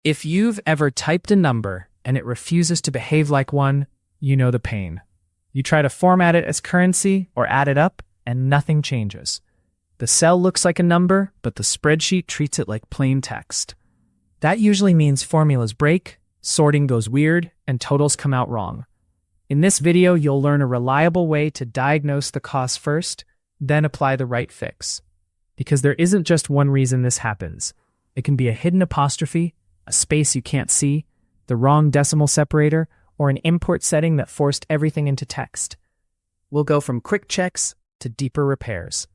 If you've ever typed a number and it refuses to behave like one, you know the pain. You try to format it as currency or add it up, and nothing changes. The cell looks like a number, but the spreadsheet treats it like plain text. That usually means formulas break, sorting goes weird, and totals come out wrong. In this video, you'll learn a reliable way to diagnose the cause first, then apply the right fix. Because there isn't just one reason this happens. It can be a hidden apostrophe, a space you can't see, the wrong decimal separator, or an import setting that forced everything into text. We'll go from quick checks to deeper repairs.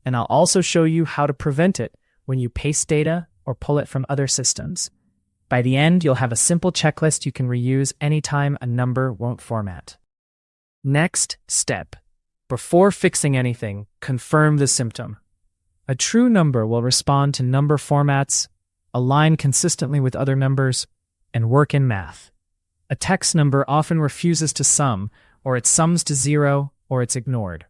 And I'll also show you how to prevent it when you paste data or pull it from other systems. By the end, you'll have a simple checklist you can reuse anytime a number won't format. Next step. Before fixing anything, confirm the symptom. A true number will respond to number formats, align consistently with other numbers, and work in math. A text number often refuses to sum, or it sums to 0, or it's ignored.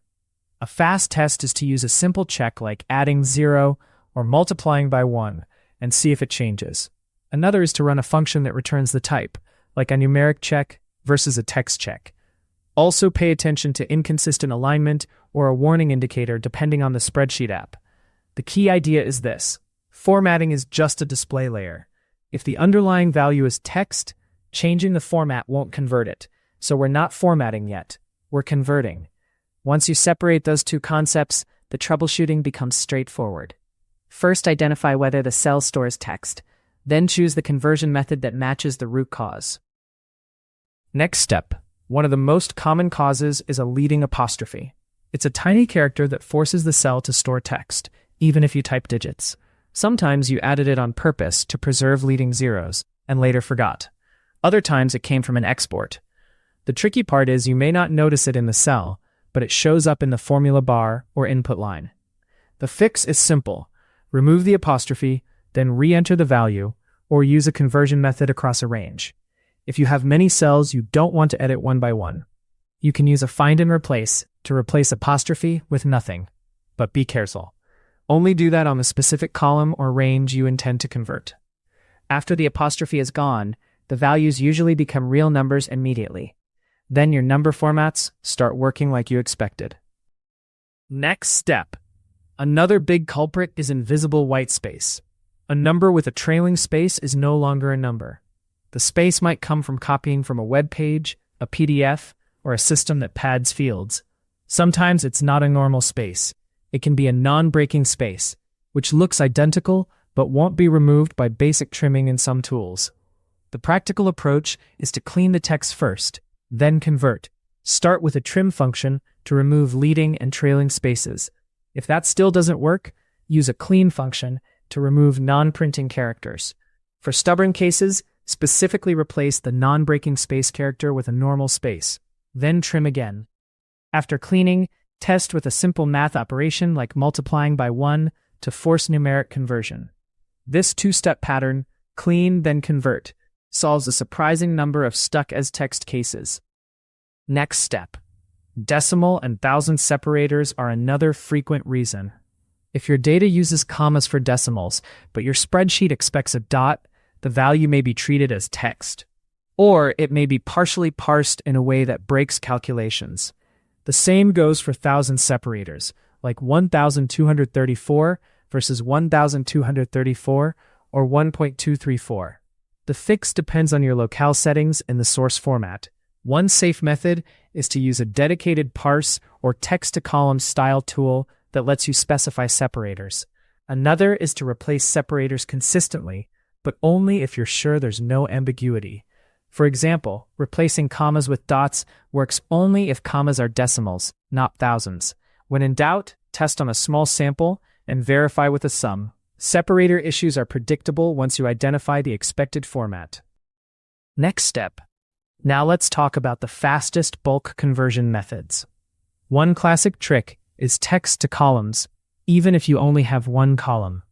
A fast test is to use a simple check like adding 0 or multiplying by 1 and see if it changes. Another is to run a function that returns the type, like a numeric check versus a text check. Also pay attention to inconsistent alignment or a warning indicator depending on the spreadsheet app. The key idea is this: formatting is just a display layer. If the underlying value is text, changing the format won't convert it. So we're not formatting yet, we're converting. Once you separate those two concepts, the troubleshooting becomes straightforward. First, identify whether the cell stores text. Then choose the conversion method that matches the root cause. Next step. One of the most common causes is a leading apostrophe. It's a tiny character that forces the cell to store text, even if you type digits. Sometimes you added it on purpose to preserve leading zeros, and later forgot. Other times it came from an export. The tricky part is you may not notice it in the cell, but it shows up in the formula bar or input line. The fix is simple. Remove the apostrophe, then re-enter the value, or use a conversion method across a range. If you have many cells you don't want to edit one by one, you can use a find and replace to replace apostrophe with nothing. But be careful. Only do that on the specific column or range you intend to convert. After the apostrophe is gone, the values usually become real numbers immediately. Then your number formats start working like you expected. Next step. Another big culprit is invisible white space. A number with a trailing space is no longer a number. The space might come from copying from a web page, a PDF, or a system that pads fields. Sometimes it's not a normal space. It can be a non-breaking space, which looks identical but won't be removed by basic trimming in some tools. The practical approach is to clean the text first, then convert. Start with a trim function to remove leading and trailing spaces. If that still doesn't work, use a clean function to remove non-printing characters. For stubborn cases, specifically replace the non-breaking space character with a normal space, then trim again. After cleaning, test with a simple math operation like multiplying by 1 to force numeric conversion. This two-step pattern, clean then convert, solves a surprising number of stuck as text cases. Next step. Decimal and thousand separators are another frequent reason. If your data uses commas for decimals, but your spreadsheet expects a dot, the value may be treated as text. Or it may be partially parsed in a way that breaks calculations. The same goes for thousand separators, like 1,234 versus 1,234 or 1.234. The fix depends on your locale settings and the source format. One safe method is to use a dedicated parse or text-to-column style tool that lets you specify separators. Another is to replace separators consistently, but only if you're sure there's no ambiguity. For example, replacing commas with dots works only if commas are decimals, not thousands. When in doubt, test on a small sample and verify with a sum. Separator issues are predictable once you identify the expected format. Next step. Now let's talk about the fastest bulk conversion methods. One classic trick is text to columns, even if you only have one column.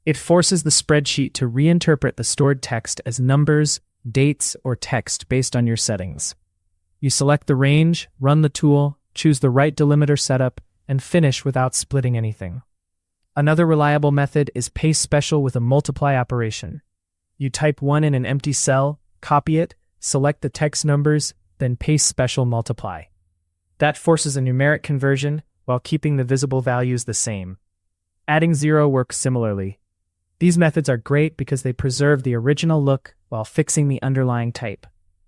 It forces the spreadsheet to reinterpret the stored text as numbers, dates, or text based on your settings. You select the range, run the tool, choose the right delimiter setup, and finish without splitting anything. Another reliable method is paste special with a multiply operation. You type 1 in an empty cell, copy it, select the text numbers, then paste special multiply. That forces a numeric conversion while keeping the visible values the same. Adding 0 works similarly. These methods are great because they preserve the original look while fixing the underlying type.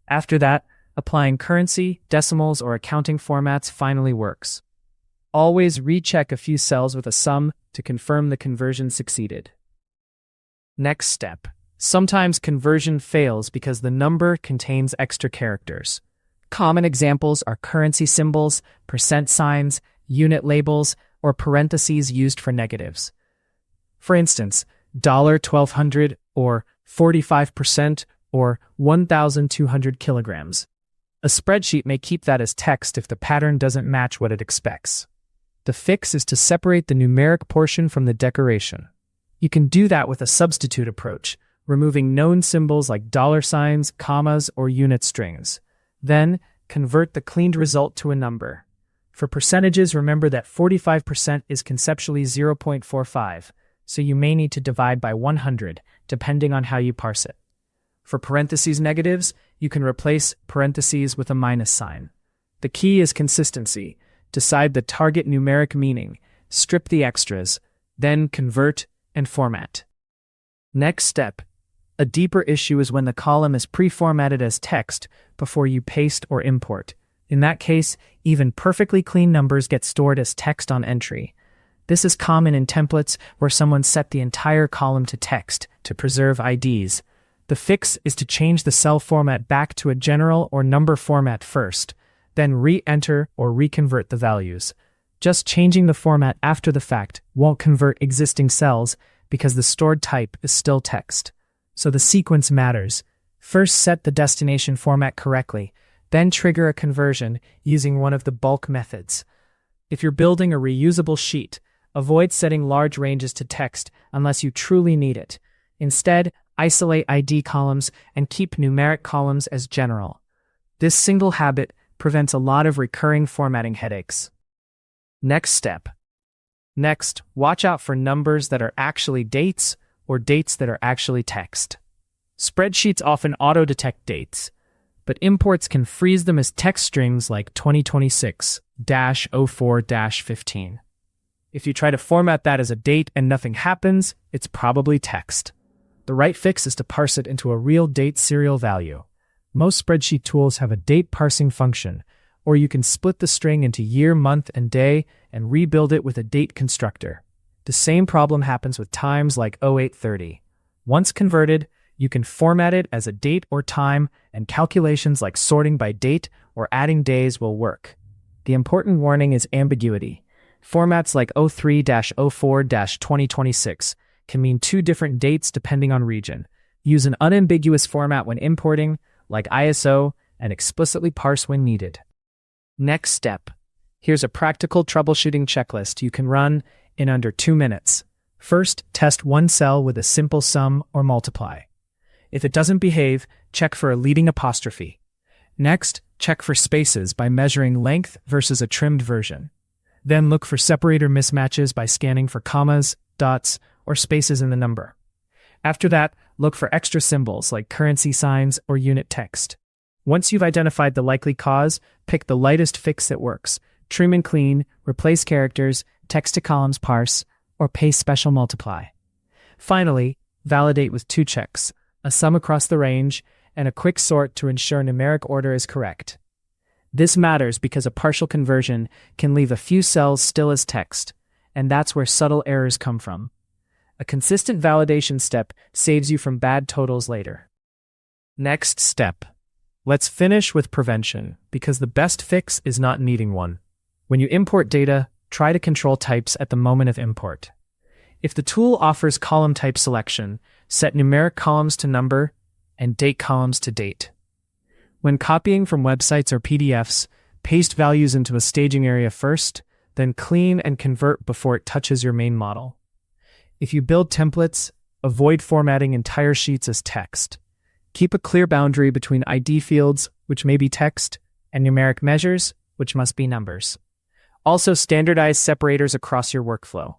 After that, applying currency, decimals, or accounting formats finally works. Always recheck a few cells with a sum to confirm the conversion succeeded. Next step. Sometimes conversion fails because the number contains extra characters. Common examples are currency symbols, percent signs, unit labels, or parentheses used for negatives. For instance, $1,200 or 45% or 1,200 kilograms. A spreadsheet may keep that as text if the pattern doesn't match what it expects. The fix is to separate the numeric portion from the decoration. You can do that with a substitute approach, removing known symbols like dollar signs, commas, or unit strings. Then, convert the cleaned result to a number. For percentages, remember that 45% is conceptually 0.45, so you may need to divide by 100, depending on how you parse it. For parentheses negatives, you can replace parentheses with a minus sign. The key is consistency. Decide the target numeric meaning, strip the extras, then convert and format. Next step. A deeper issue is when the column is pre-formatted as text before you paste or import. In that case, even perfectly clean numbers get stored as text on entry. This is common in templates where someone set the entire column to text to preserve IDs. The fix is to change the cell format back to a general or number format first, then re-enter or reconvert the values. Just changing the format after the fact won't convert existing cells because the stored type is still text. So the sequence matters. First set the destination format correctly, then trigger a conversion using one of the bulk methods. If you're building a reusable sheet, avoid setting large ranges to text unless you truly need it. Instead, isolate ID columns and keep numeric columns as general. This single habit prevents a lot of recurring formatting headaches. Next step. Next, watch out for numbers that are actually dates or dates that are actually text. Spreadsheets often auto-detect dates, but imports can freeze them as text strings like 2026-04-15. If you try to format that as a date and nothing happens, it's probably text. The right fix is to parse it into a real date serial value. Most spreadsheet tools have a date parsing function, or you can split the string into year, month, and day and rebuild it with a date constructor. The same problem happens with times like 0830. Once converted, you can format it as a date or time, and calculations like sorting by date or adding days will work. The important warning is ambiguity. Formats like 03-04-2026 can mean two different dates depending on region. Use an unambiguous format when importing, like ISO, and explicitly parse when needed. Next step. Here's a practical troubleshooting checklist you can run in under 2 minutes. First, test one cell with a simple sum or multiply. If it doesn't behave, check for a leading apostrophe. Next, check for spaces by measuring length versus a trimmed version. Then look for separator mismatches by scanning for commas, dots, or spaces in the number. After that, look for extra symbols like currency signs or unit text. Once you've identified the likely cause, pick the lightest fix that works. Trim and clean, replace characters, text to columns parse, or paste special multiply. Finally, validate with 2 checks, a sum across the range, and a quick sort to ensure numeric order is correct. This matters because a partial conversion can leave a few cells still as text, and that's where subtle errors come from. A consistent validation step saves you from bad totals later. Next step. Let's finish with prevention, because the best fix is not needing one. When you import data, try to control types at the moment of import. If the tool offers column type selection, set numeric columns to number and date columns to date. When copying from websites or PDFs, paste values into a staging area first, then clean and convert before it touches your main model. If you build templates, avoid formatting entire sheets as text. Keep a clear boundary between ID fields, which may be text, and numeric measures, which must be numbers. Also, standardize separators across your workflow.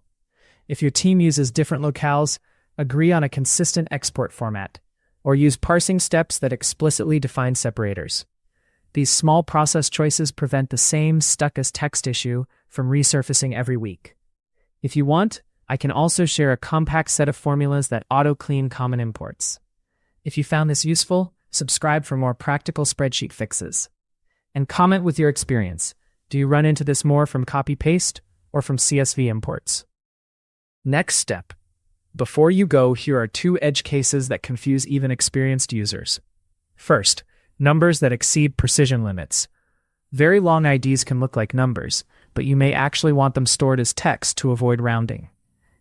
If your team uses different locales, agree on a consistent export format. or use parsing steps that explicitly define separators. These small process choices prevent the same stuck-as-text issue from resurfacing every week. If you want, I can also share a compact set of formulas that auto-clean common imports. If you found this useful, subscribe for more practical spreadsheet fixes. And comment with your experience. Do you run into this more from copy-paste or from CSV imports? Next step. Before you go, here are 2 edge cases that confuse even experienced users. First, numbers that exceed precision limits. Very long IDs can look like numbers, but you may actually want them stored as text to avoid rounding.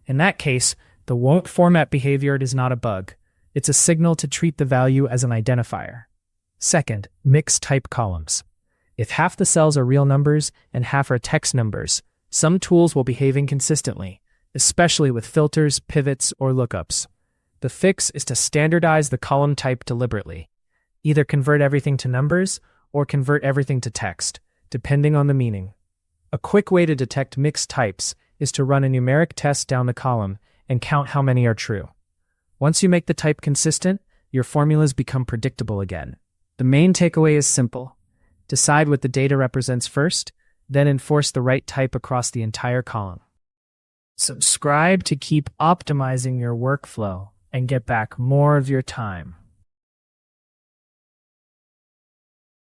In that case, the won't format behavior is not a bug. It's a signal to treat the value as an identifier. Second, mixed type columns. If half the cells are real numbers and half are text numbers, some tools will behave inconsistently, especially with filters, pivots, or lookups. The fix is to standardize the column type deliberately. Either convert everything to numbers or convert everything to text, depending on the meaning. A quick way to detect mixed types is to run a numeric test down the column and count how many are true. Once you make the type consistent, your formulas become predictable again. The main takeaway is simple. Decide what the data represents first, then enforce the right type across the entire column. Subscribe to keep optimizing your workflow and get back more of your time.